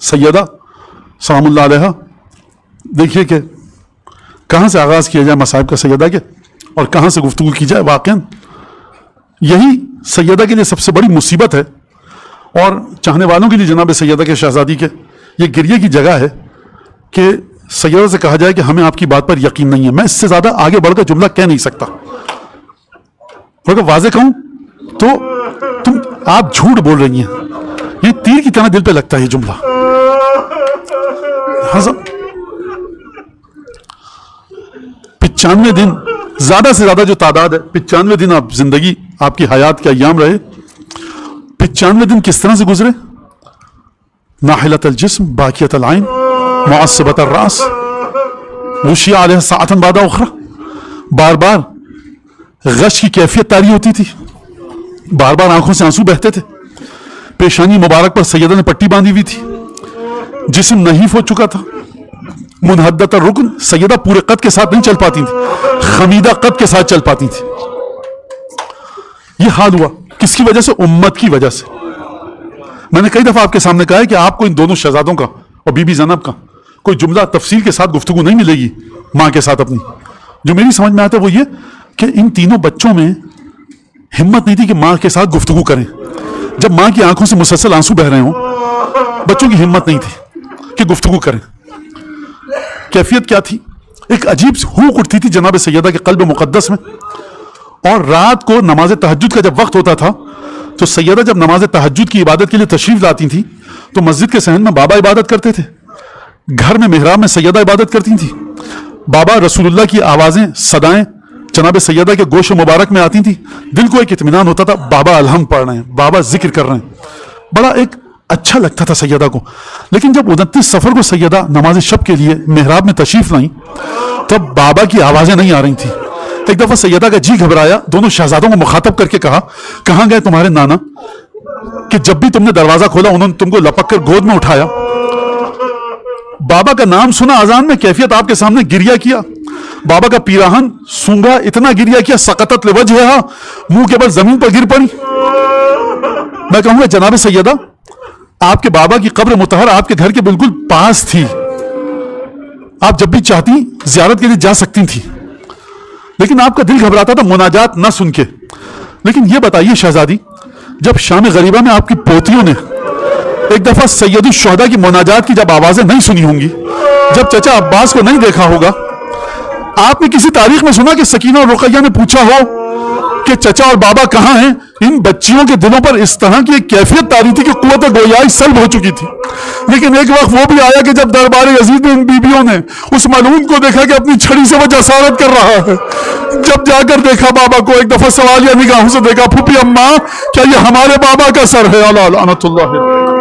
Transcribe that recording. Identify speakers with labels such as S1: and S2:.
S1: سیدہ سلام اللہ علیہ، دیکھیے کہ کہاں سے آغاز کیا جائے مصائب کا سیدہ کے، اور کہاں سے گفتگو کی جائے. واقعاً یہی سیدہ کے لیے سب سے بڑی مصیبت ہے، اور چاہنے والوں کے لیے جناب سیدہ کے شہزادی کے یہ گریے کی جگہ ہے کہ سیدہ سے کہا جائے کہ ہمیں آپ کی بات پر یقین نہیں ہے. میں اس سے زیادہ آگے بڑھ کر جملہ کہہ نہیں سکتا، اگر واضح کہوں تو آپ جھوٹ بول رہی ہیں، یہ تیر کی طرح دل پہ لگتا ہے یہ جملہ. 95 دن زیادہ سے زیادہ جو تعداد ہے، 95 دن آپ زندگی، آپ کی حیات کے ایام رہے، 95 دن کس طرح سے گزرے؟ ناحلۃ الجسم باقیۃ العین معصبۃ الراس غشیہ علیہ ساعۃ بعد اخرى. بار بار غش کی کیفیت طاری ہوتی تھی، بار بار آنکھوں سے آنسو بہتے تھے. پیشانی مبارک پر سیدہ نے پٹی باندھی ہوئی تھی، جسم نحیف ہو چکا تھا. منحدت الرکن، سیدہ پورے قد کے ساتھ نہیں چل پاتی تھی، خمیدہ قد کے ساتھ چل پاتی تھی. یہ حال ہوا کس کی وجہ سے؟ امت کی وجہ سے. میں نے کئی دفعہ آپ کے سامنے کہا ہے کہ آپ کو ان دونوں شہزادوں کا اور بی بی زینب کا کوئی جملہ تفصیل کے ساتھ گفتگو نہیں ملے گی ماں کے ساتھ اپنی. جو میری سمجھ میں آتا ہے وہ یہ کہ ان تینوں بچوں میں ہمت نہیں تھی کہ ماں کے ساتھ گفتگو کریں. جب ماں کی آنکھوں سے مسلسل آنسو بہ رہے ہوں، بچوں کی ہمت نہیں تھی کہ گفتگو کریں. کیفیت کیا تھی؟ ایک عجیب ہوک اٹھتی تھی جناب سیدہ کے قلب مقدس میں. اور رات کو نماز تہجد کا جب وقت ہوتا تھا تو سیدہ جب نماز تہجد کی عبادت کے لیے تشریف لاتی تھی تو مسجد کے صحن میں بابا عبادت کرتے تھے، گھر میں محراب میں سیدہ عبادت کرتی تھی. بابا رسول اللہ کی آوازیں، صدائیں جناب سیدہ کے گوش مبارک میں آتی تھی. دل کو ایک اطمینان ہوتا تھا، بابا الحمد پڑھ رہے ہیں، بابا ذکر کر رہے ہیں. بڑا ایک اچھا لگتا تھا سیدہ کو. لیکن جب 29 صفر کو سیدہ نماز شب کے لیے محراب میں تشریف لائیں تب بابا کی آوازیں نہیں آ رہی تھیں. ایک دفعہ سیدہ کا جی گھبرایا، دونوں شہزادوں کو مخاطب کر کے کہا، کہاں گئے تمہارے نانا کہ جب بھی تم نے دروازہ کھولا انہوں نے تم کو لپک کر گود میں اٹھایا؟ بابا کا نام سنا اذان میں، کیفیت آپ کے سامنے، گریہ کیا. بابا کا پیراہن سونگا، اتنا گریہ کیا سقطت لوجہہا، منہ کے بل زمین پر گر پڑی. میں کہوں گا جناب سیدہ آپ کے بابا کی قبر مطہر آپ کے گھر کے بالکل پاس تھی، آپ جب بھی چاہتی زیارت کے لیے جا سکتی تھی، لیکن آپ کا دل گھبراتا تھا مناجات نہ سن کے. لیکن یہ بتائیے شہزادی، جب شام غریبہ میں آپ کی پوتیوں نے ایک دفعہ سید الشہداء کی مناجات کی جب آوازیں نہیں سنی ہوں گی، جب چچا عباس کو نہیں دیکھا ہوگا، آپ نے کسی تاریخ میں سنا کہ سکینہ اور رقیہ نے پوچھا ہو کہ چچا اور بابا کہاں ہیں؟ ان بچیوں کے دلوں پر اس طرح کی ایک کیفیت طاری تھی کہ قوت گویائی سلب ہو چکی تھی. لیکن ایک وقت وہ بھی آیا کہ جب دربار یزید میں ان بیبیوں نے اس ملعون کو دیکھا کہ اپنی چھڑی سے وہ جسارت کر رہا ہے. جب جا کر دیکھا بابا کو، ایک دفعہ سوالیہ نگاہوں سے دیکھا، پھوپھی اماں کیا یہ ہمارے بابا کا سر ہے؟ اللہ لعنت اللہ.